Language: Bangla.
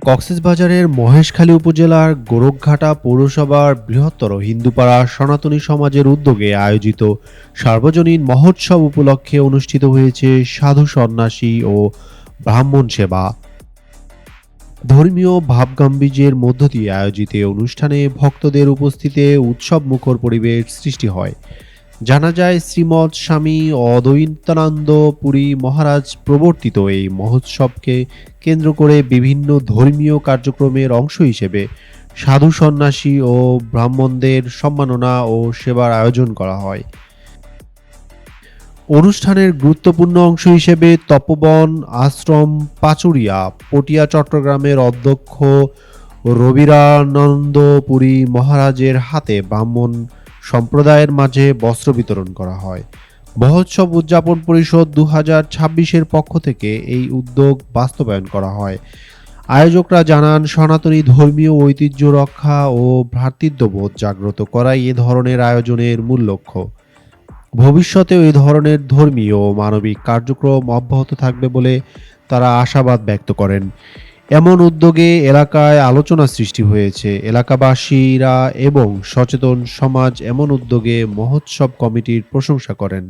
কক্সবাজারের মহেশখালী উপজেলার গোরখঘাটা পৌরসভার বৃহত্তর হিন্দুপাড়া সনাতনী সমাজের উদ্যোগে আয়োজিত সার্বজনীন মহোৎসব উপলক্ষে অনুষ্ঠিত হয়েছে সাধু সন্ন্যাসী ও ব্রাহ্মণ সেবা। ধর্মীয় ভাবগাম্ভীর্যের মধ্য দিয়ে আয়োজিত এ অনুষ্ঠানে ভক্তদের উপস্থিতিতে উৎসব মুখর পরিবেশ সৃষ্টি হয়। জানা যায়, শ্রীমৎ স্বামী অদ্বৈতানন্দ পুরী মহারাজ প্রবর্তিত এই মহোৎসবকে কেন্দ্র করে বিভিন্ন ধর্মীয় কার্যক্রমের অংশ হিসেবে সাধু সন্ন্যাসী ও ব্রাহ্মণদের সম্মাননা ও সেবার আয়োজন করা হয়। অনুষ্ঠানের গুরুত্বপূর্ণ অংশ হিসেবে তপোবন আশ্রম পাচুরিয়া পটিয়া চট্টগ্রামের অধ্যক্ষ রবিরানন্দ পুরী মহারাজের হাতে ব্রাহ্মণ সম্প্রদায়ের মাঝে বস্ত্র বিতরণ করা হয়। মহোৎসব উদযাপন পরিষদ 2026-এর পক্ষ থেকে এই উদ্যোগ বাস্তবায়ন করা হয়। আয়োজকরা জানান, সনাতনী ধর্মীয় ঐতিহ্য রক্ষা ও ভ্রাতৃত্ববোধ জাগ্রত করাই এ ধরনের আয়োজনের মূল লক্ষ্য। ভবিষ্যতেও এ ধরনের ধর্মীয় ও মানবিক কার্যক্রম অব্যাহত থাকবে বলে তারা আশাবাদ ব্যক্ত করেন। এমন উদ্যোগে এলাকায় আলোচনা সৃষ্টি হয়েছে। এলাকাবাসীরা এবং সচেতন সমাজ এমন উদ্যোগে মহোৎসব কমিটির প্রশংসা করেন।